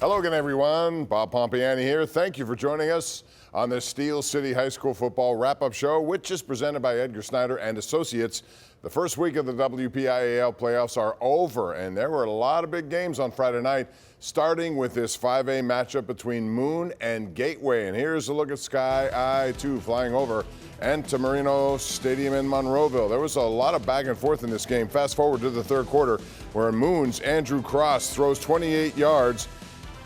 Hello again, everyone. Bob Pompeani here. Thank you for joining us on this Steel City High School football wrap-up show, which is presented by Edgar Snyder and Associates. The first week of the WPIAL playoffs are over, and there were a lot of big games on Friday night, starting with this 5A matchup between Moon and Gateway. And here's a look at Sky I-2 flying over Marino Stadium in Monroeville. There was a lot of back and forth in this game. Fast forward to the third quarter, where Moon's Andrew Cross throws 28 yards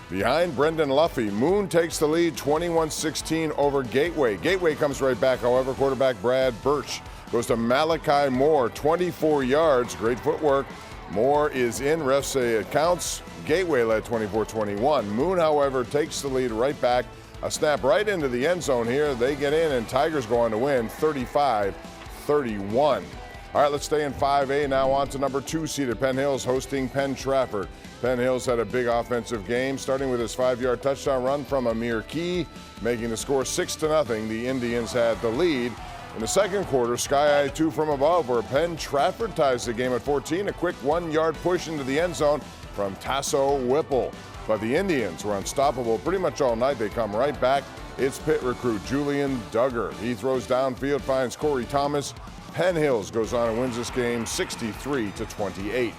behind Brendan Luffy. Moon takes the lead 21-16 over Gateway. Gateway comes right back, however. Quarterback Brad Birch goes to Malachi Moore, 24 yards. Great footwork. Moore is in. Refs say it counts. Gateway led 24-21. Moon, however, takes the lead right back. A snap right into the end zone here. They get in, and Tigers go on to win 35-31. All right, let's stay in 5A now. On to number 2 seeded Penn Hills hosting Penn Trafford. Penn Hills had a big offensive game, starting with his 5-yard touchdown run from Amir Key, making the score 6-0. The Indians had the lead. In the second quarter, Sky I-2 from above, where Penn Trafford ties the game at 14. A quick 1-yard push into the end zone from Tasso Whipple. But the Indians were unstoppable pretty much all night. They come right back. It's Pitt recruit Julian Duggar. He throws downfield, finds Corey Thomas. Penn Hills goes on and wins this game 63-28.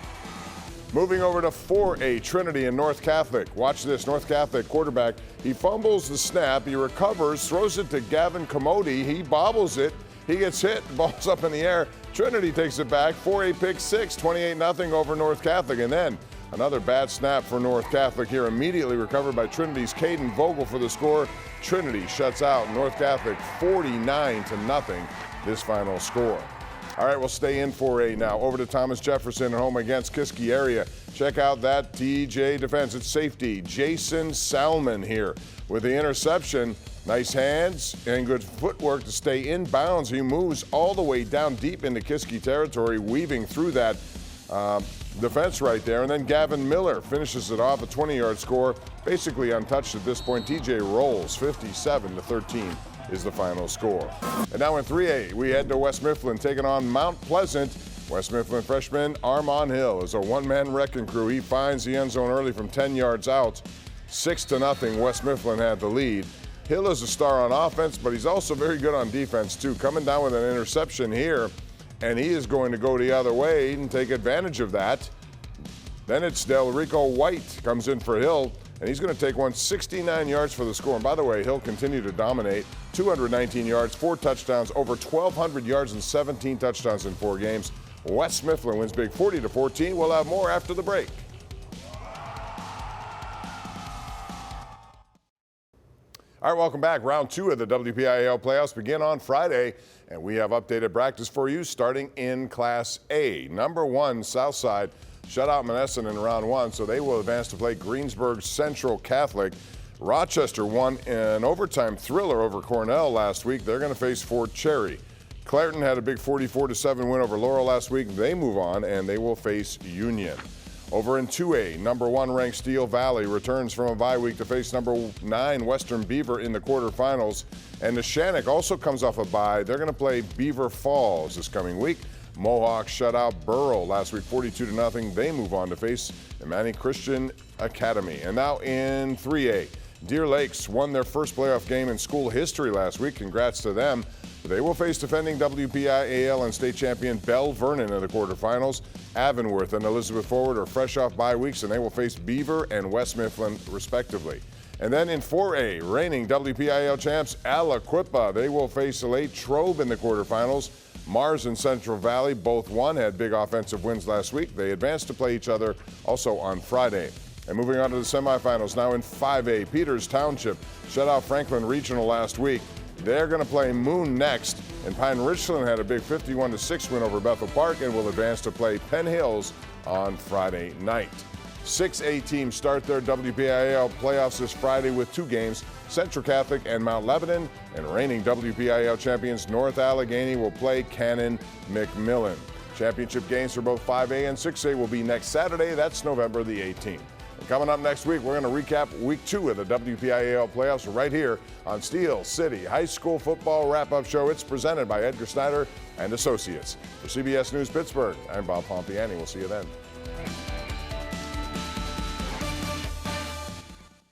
Moving over to 4A, Trinity and North Catholic. Watch this, North Catholic quarterback. He fumbles the snap, he recovers, throws it to Gavin Commodi. He bobbles it, he gets hit, ball's up in the air. Trinity takes it back, 4A pick 6, 28-0 over North Catholic. And then another bad snap for North Catholic here, immediately recovered by Trinity's Caden Vogel for the score. Trinity shuts out North Catholic 49-0, this final score. All right, we'll stay in 4A now. Over to Thomas Jefferson, home against Kiski area. Check out that TJ defense. It's safety Jason Salmon here with the interception. Nice hands and good footwork to stay in bounds. He moves all the way down deep into Kiski territory, weaving through that defense right there. And then Gavin Miller finishes it off, a 20-yard score, basically untouched at this point. TJ rolls 57-13. is the final score. And now in 3A, we head to West Mifflin taking on Mount Pleasant. West Mifflin freshman Armand Hill is a one-man wrecking crew. He finds the end zone early from 10 yards out. 6-0, West Mifflin had the lead. Hill is a star on offense, but he's also very good on defense too. Coming down with an interception here, and he is going to go the other way and take advantage of that. Then it's Del Rico White comes in for Hill, and he's going to take 169 yards for the score. And by the way, Hill continued to dominate. 219 yards, 4 touchdowns, over 1,200 yards and 17 touchdowns in 4 games. West Mifflin wins big 40-14. We'll have more after the break. All right, welcome back. Round 2 of the WPIAL playoffs begin on Friday, and we have updated brackets for you starting in Class A. Number 1, Southside shut out Monessen in round 1, so they will advance to play Greensburg Central Catholic. Rochester won an overtime thriller over Cornell last week. They're going to face Fort Cherry. Clairton had a big 44-7 win over Laurel last week. They move on, and they will face Union. Over in 2A, number 1 ranked Steel Valley returns from a bye week to face number 9 Western Beaver in the quarterfinals. And Neshannock also comes off a bye. They're going to play Beaver Falls this coming week. Mohawk shut out Burrow last week 42-0. They move on to face Imani Christian Academy. And now in 3A, Deer Lakes won their first playoff game in school history last week. Congrats to them. They will face defending WPIAL and state champion Bell Vernon in the quarterfinals. Avonworth and Elizabeth Forward are fresh off bye weeks, and they will face Beaver and West Mifflin respectively. And then in 4A, reigning WPIAL champs Aliquippa, they will face Lake Trobe in the quarterfinals. Mars and Central Valley both won, had big offensive wins last week. They advanced to play each other also on Friday. And moving on to the semifinals now in 5A, Peters Township shut out Franklin Regional last week. They're going to play Moon next, and Pine Richland had a big 51-6 win over Bethel Park and will advance to play Penn Hills on Friday night. 6A teams start their WPIAL playoffs this Friday with 2 games. Central Catholic and Mount Lebanon, and reigning WPIAL champions North Allegheny will play Cannon McMillan. Championship games for both 5A and 6A will be next Saturday. That's November the 18th. And coming up next week, we're going to recap week 2 of the WPIAL playoffs right here on Steel City High School Football Wrap-Up Show. It's presented by Edgar Snyder and Associates. For CBS News Pittsburgh, I'm Bob Pompeani. We'll see you then.